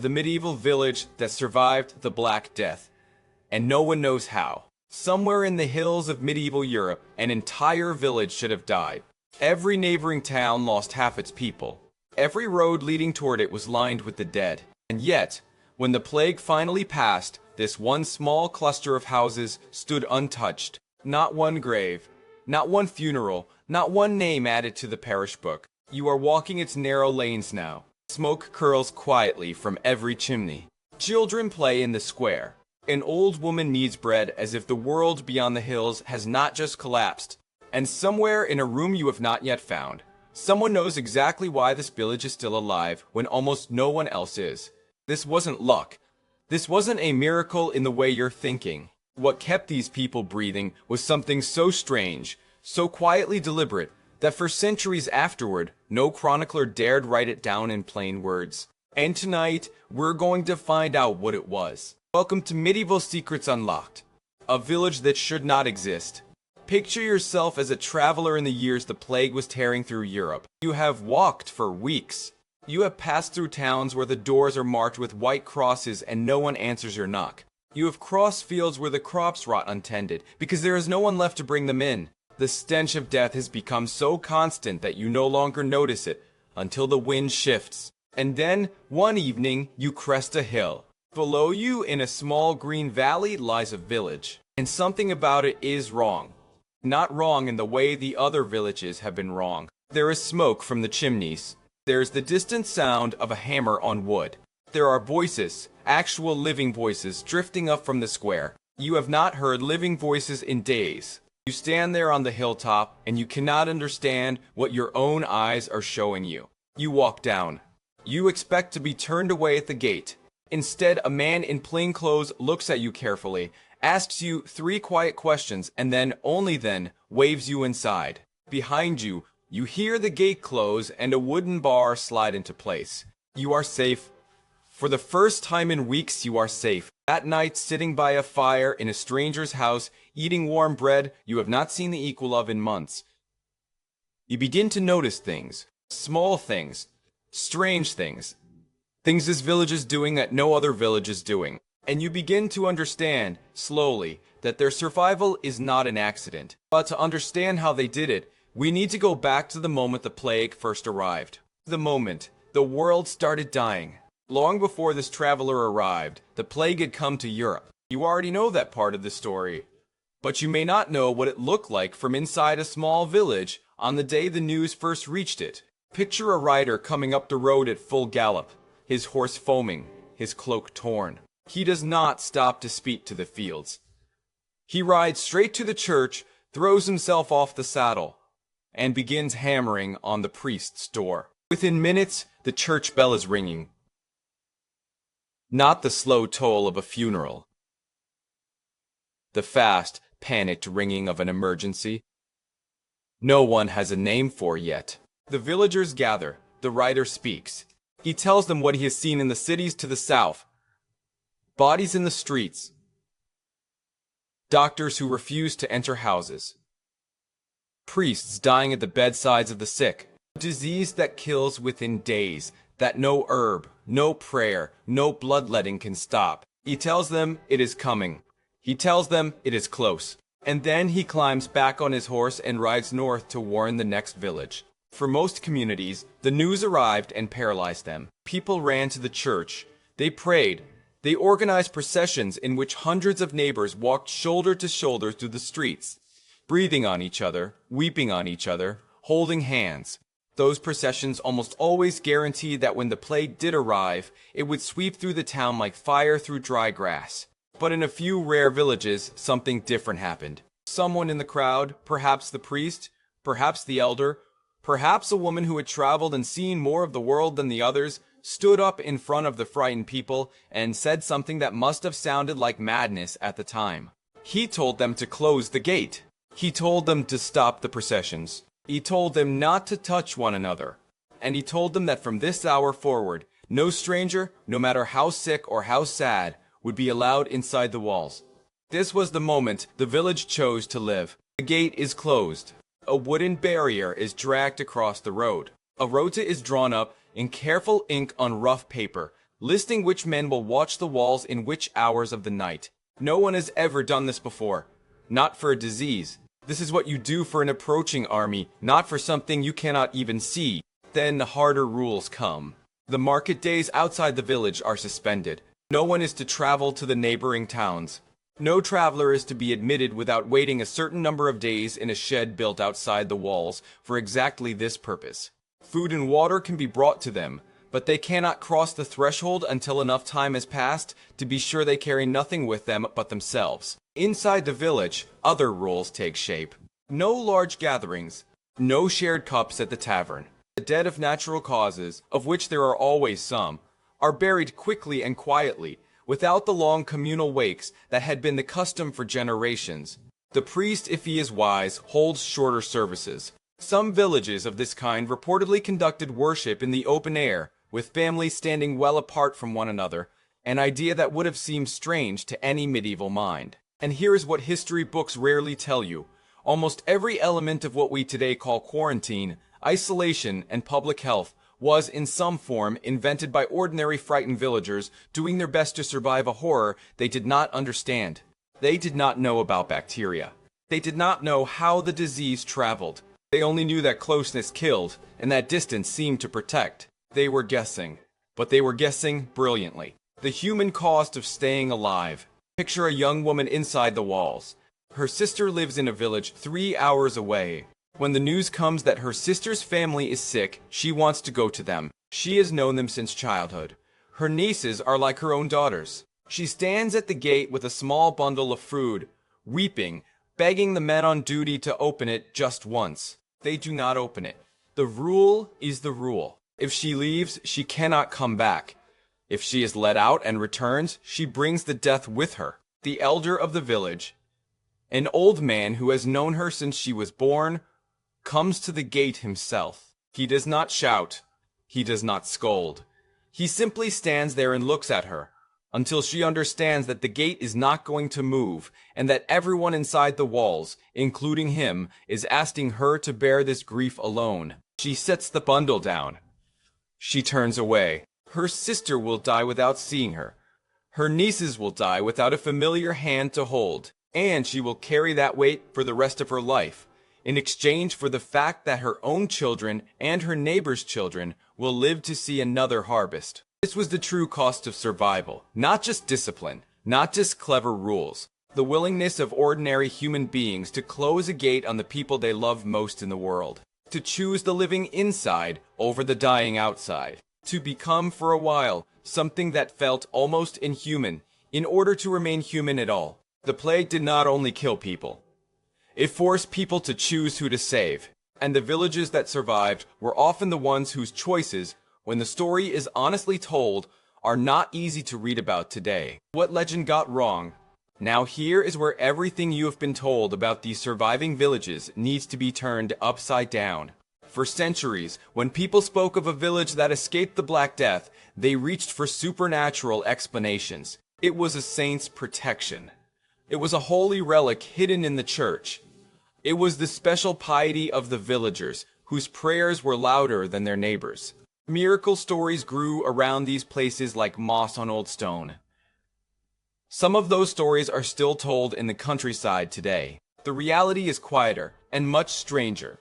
the medieval village that survived the Black Death, and no one knows how. Somewhere in the hills of medieval Europe, an entire village should have died. Every neighboring town lost half its people. Every road leading toward it was lined with the dead. And yet, when the plague finally passed, this one small cluster of houses stood untouched. Not one grave, not one funeral, not one name added to the parish book. You are walking its narrow lanes now. Smoke curls quietly from every chimney. Children play in the square. An old woman kneads bread as if the world beyond the hills has not just collapsed. And somewhere in a room you have not yet found, someone knows exactly why this village is still alive when almost no one else is. This wasn't luck. This wasn't a miracle in the way you're thinking. What kept these people breathing was something so strange, so quietly deliberate, that for centuries afterward, no chronicler dared write it down in plain words. And tonight, we're going to find out what it was. Welcome to Medieval Secrets Unlocked, a village that should not exist. Picture yourself as a traveler in the years the plague was tearing through Europe. You have walked for weeks. You have passed through towns where the doors are marked with white crosses and no one answers your knock. You have crossed fields where the crops rot untended because there is no one left to bring them in. The stench of death has become so constant that you no longer notice it until the wind shifts. And then, one evening, you crest a hill. Below you, in a small green valley, lies a village. And something about it is wrong. Not wrong in the way the other villages have been wrong. There is smoke from the chimneys. There is the distant sound of a hammer on wood. There are voices, actual living voices, drifting up from the square. You have not heard living voices in days. You stand there on the hilltop, and you cannot understand what your own eyes are showing you. You walk down. You expect to be turned away at the gate. Instead, a man in plain clothes looks at you carefully, asks you 3 quiet questions, and then, only then, waves you inside. Behind you, you hear the gate close and a wooden bar slide into place. You are safe. For the first time in weeks, you are safe. That night, sitting by a fire in a stranger's house, eating warm bread you have not seen the equal of in months. You begin to notice things. Small things. Strange things. Things this village is doing that no other village is doing. And you begin to understand, slowly, that their survival is not an accident. But to understand how they did it, we need to go back to the moment the plague first arrived. The moment the world started dying. Long before this traveler arrived, the plague had come to Europe. You already know that part of the story. But you may not know what it looked like from inside a small village on the day the news first reached it. Picture a rider coming up the road at full gallop, his horse foaming, his cloak torn. He does not stop to speak to the fields. He rides straight to the church, throws himself off the saddle, and begins hammering on the priest's door. Within minutes, the church bell is ringing. Not the slow toll of a funeral. The fast, panicked ringing of an emergency. No one has a name for yet. The villagers gather. The rider speaks. He tells them what he has seen in the cities to the south. Bodies in the streets. Doctors who refuse to enter houses. Priests dying at the bedsides of the sick. Disease that kills within days, that no herb, no prayer, no bloodletting can stop. He tells them it is coming. He tells them it is close. And then he climbs back on his horse and rides north to warn the next village. For most communities, the news arrived and paralyzed them. People ran to the church. They prayed. They organized processions in which hundreds of neighbors walked shoulder to shoulder through the streets, breathing on each other, weeping on each other, holding hands. Those processions almost always guaranteed that when the plague did arrive, it would sweep through the town like fire through dry grass. But in a few rare villages, something different happened. Someone in the crowd, perhaps the priest, perhaps the elder, perhaps a woman who had traveled and seen more of the world than the others, stood up in front of the frightened people and said something that must have sounded like madness at the time. He told them to close the gate. He told them to stop the processions. He told them not to touch one another. And he told them that from this hour forward, no stranger, no matter how sick or how sad, would be allowed inside the walls. This was the moment the village chose to live. The gate is closed. A wooden barrier is dragged across the road. A rota is drawn up in careful ink on rough paper. listing which men will watch the walls in which hours of the night. No one has ever done this before. Not for a disease. This is what you do for an approaching army, not for something you cannot even see. Then the harder rules come. The market days outside the village are suspended. No one is to travel to the neighboring towns. No traveler is to be admitted without waiting a certain number of days in a shed built outside the walls for exactly this purpose. Food and water can be brought to them, but they cannot cross the threshold until enough time has passed to be sure they carry nothing with them but themselves. Inside the village, other rules take shape. No large gatherings, no shared cups at the tavern. The dead of natural causes, of which there are always some, are buried quickly and quietly, without the long communal wakes that had been the custom for generations. The priest, if he is wise, holds shorter services. Some villages of this kind reportedly conducted worship in the open air, with families standing well apart from one another, an idea that would have seemed strange to any medieval mind. And here is what history books rarely tell you. Almost every element of what we today call quarantine, isolation, and public health was in some form invented by ordinary frightened villagers doing their best to survive a horror they did not understand. They did not know about bacteria. They did not know how the disease traveled. They only knew that closeness killed, and that distance seemed to protect. They were guessing, but they were guessing brilliantly. The human cost of staying alive. Picture a young woman inside the walls. Her sister lives in a village 3 hours away. When the news comes that her sister's family is sick, she wants to go to them. She has known them since childhood. Her nieces are like her own daughters. She stands at the gate with a small bundle of food, weeping, begging the men on duty to open it just once. They do not open it. The rule is the rule. If she leaves, she cannot come back. If she is let out and returns, she brings the death with her. The elder of the village, an old man who has known her since she was born, comes to the gate himself. He does not shout. He does not scold. He simply stands there and looks at her, until she understands that the gate is not going to move, and that everyone inside the walls, including him, is asking her to bear this grief alone. She sets the bundle down. She turns away. Her sister will die without seeing her. Her nieces will die without a familiar hand to hold, and she will carry that weight for the rest of her life, in exchange for the fact that her own children and her neighbors' children will live to see another harvest. This was the true cost of survival, not just discipline, not just clever rules, the willingness of ordinary human beings to close a gate on the people they love most in the world, to choose the living inside over the dying outside, to become for a while something that felt almost inhuman in order to remain human at all. The plague did not only kill people. It forced people to choose who to save, and the villages that survived were often the ones whose choices, when the story is honestly told, are not easy to read about today. What legend got wrong? Now here is where everything you have been told about these surviving villages needs to be turned upside down. For centuries, when people spoke of a village that escaped the Black Death, they reached for supernatural explanations. It was a saint's protection. It was a holy relic hidden in the church. It was the special piety of the villagers, whose prayers were louder than their neighbors. Miracle stories grew around these places like moss on old stone. Some of those stories are still told in the countryside today. The reality is quieter and much stranger.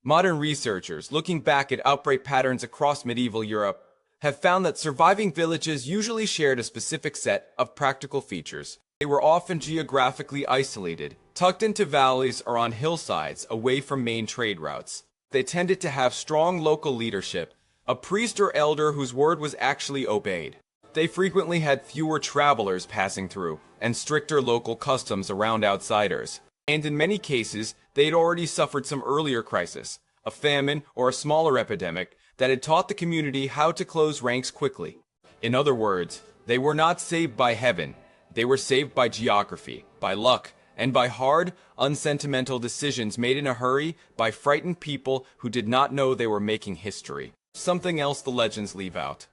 Modern researchers, looking back at outbreak patterns across medieval Europe, have found that surviving villages usually shared a specific set of practical features. They were often geographically isolated, tucked into valleys or on hillsides away from main trade routes. They tended to have strong local leadership, a priest or elder whose word was actually obeyed. They frequently had fewer travelers passing through, and stricter local customs around outsiders. And in many cases, they had already suffered some earlier crisis, a famine or a smaller epidemic, that had taught the community how to close ranks quickly. In other words, they were not saved by heaven. They were saved by geography, by luck, and by hard, unsentimental decisions made in a hurry by frightened people who did not know they were making history. Something else the legends leave out.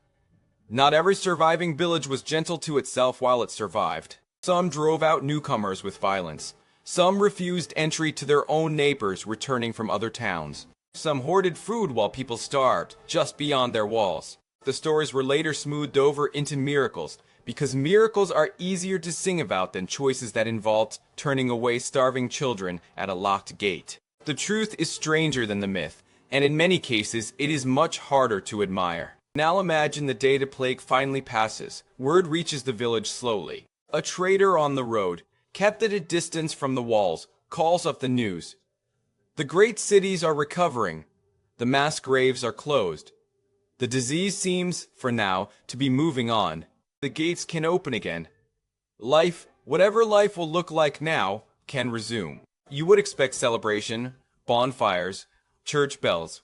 Not every surviving village was gentle to itself while it survived. Some drove out newcomers with violence. Some refused entry to their own neighbors returning from other towns. Some hoarded food while people starved, just beyond their walls. The stories were later smoothed over into miracles, because miracles are easier to sing about than choices that involved turning away starving children at a locked gate. The truth is stranger than the myth, and in many cases it is much harder to admire. Now imagine the day the plague finally passes. Word reaches the village slowly. A trader on the road, kept at a distance from the walls, calls up the news. The great cities are recovering. The mass graves are closed. The disease seems, for now, to be moving on. The gates can open again. Life, whatever life will look like now, can resume. You would expect celebration, bonfires, church bells,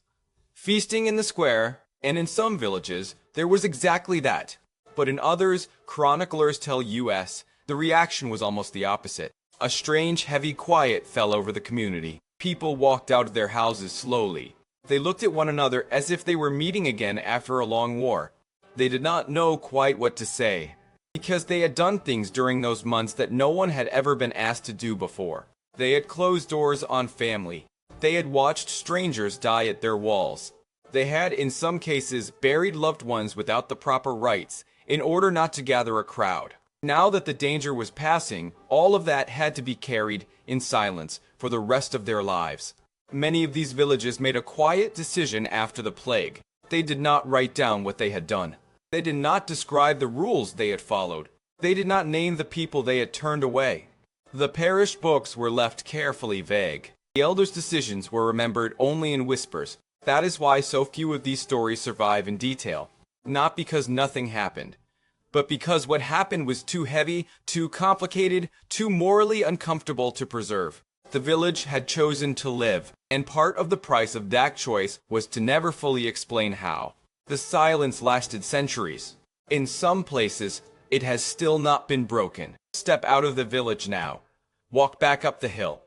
feasting in the square, and in some villages, there was exactly that. But in others, chroniclers tell us, the reaction was almost the opposite. A strange, heavy quiet fell over the community. People walked out of their houses slowly. They looked at one another as if they were meeting again after a long war. They did not know quite what to say, because they had done things during those months that no one had ever been asked to do before. They had closed doors on family. They had watched strangers die at their walls. They had, in some cases, buried loved ones without the proper rites, in order not to gather a crowd. Now that the danger was passing, all of that had to be carried in silence for the rest of their lives. Many of these villages made a quiet decision after the plague. They did not write down what they had done. They did not describe the rules they had followed. They did not name the people they had turned away. The parish books were left carefully vague. The elders' decisions were remembered only in whispers. That is why so few of these stories survive in detail. Not because nothing happened, but because what happened was too heavy, too complicated, too morally uncomfortable to preserve. The village had chosen to live, and part of the price of that choice was to never fully explain how. The silence lasted centuries. In some places, it has still not been broken. Step out of the village now. Walk back up the hill.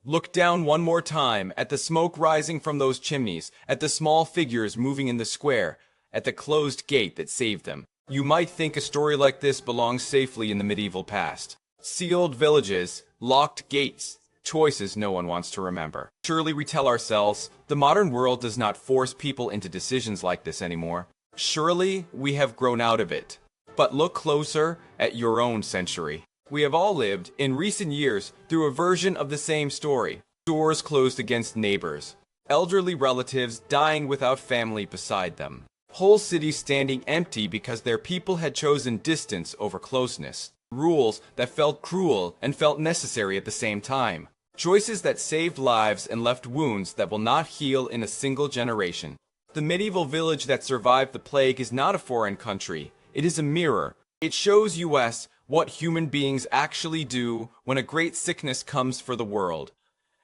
Look down one more time at the smoke rising from those chimneys, at the small figures moving in the square, at the closed gate that saved them. You might think a story like this belongs safely in the medieval past. Sealed villages, locked gates, choices no one wants to remember. Surely we tell ourselves, the modern world does not force people into decisions like this anymore. Surely we have grown out of it. But look closer at your own century. We have all lived, in recent years, through a version of the same story. Doors closed against neighbors. Elderly relatives dying without family beside them. Whole cities standing empty because their people had chosen distance over closeness. Rules that felt cruel and felt necessary at the same time. Choices that saved lives and left wounds that will not heal in a single generation. The medieval village that survived the plague is not a foreign country. It is a mirror. It shows us what human beings actually do when a great sickness comes for the world.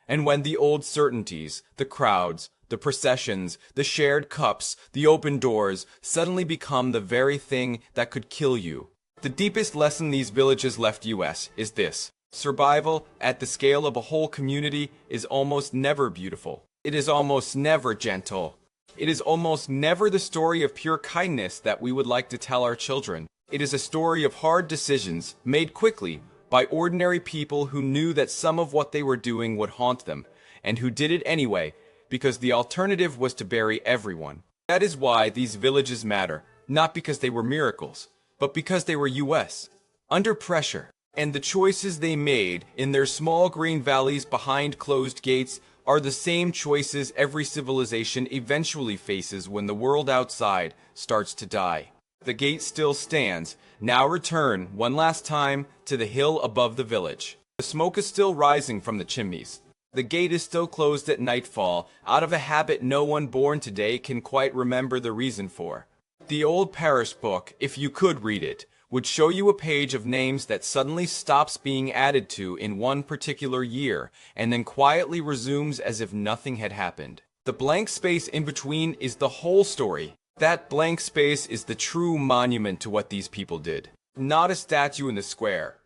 And when the old certainties, the crowds, the processions, the shared cups, the open doors, suddenly become the very thing that could kill you. The deepest lesson these villages left us is this. Survival at the scale of a whole community is almost never beautiful. It is almost never gentle. It is almost never the story of pure kindness that we would like to tell our children. It is a story of hard decisions made quickly by ordinary people who knew that some of what they were doing would haunt them, and who did it anyway, because the alternative was to bury everyone. That is why these villages matter, not because they were miracles, but because they were us, under pressure. And the choices they made in their small green valleys behind closed gates are the same choices every civilization eventually faces when the world outside starts to die. The gate still stands. Now return, one last time, to the hill above the village. The smoke is still rising from the chimneys. The gate is still closed at nightfall, out of a habit no one born today can quite remember the reason for. The old parish book, if you could read it, would show you a page of names that suddenly stops being added to in one particular year, and then quietly resumes as if nothing had happened. The blank space in between is the whole story. That blank space is the true monument to what these people did. Not a statue in the square.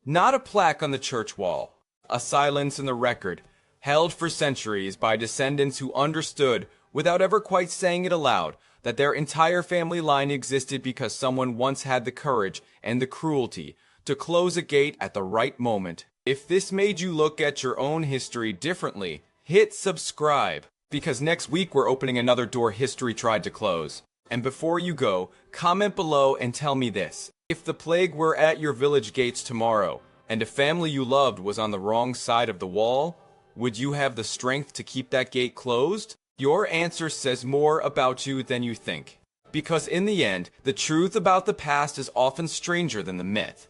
Not a plaque on the church wall. A silence in the record, held for centuries by descendants who understood, without ever quite saying it aloud, that their entire family line existed because someone once had the courage and the cruelty to close a gate at the right moment. If this made you look at your own history differently, hit subscribe, because next week we're opening another door history tried to close. And before you go, comment below and tell me this. If the plague were at your village gates tomorrow, and a family you loved was on the wrong side of the wall, would you have the strength to keep that gate closed? Your answer says more about you than you think. Because in the end, the truth about the past is often stranger than the myth.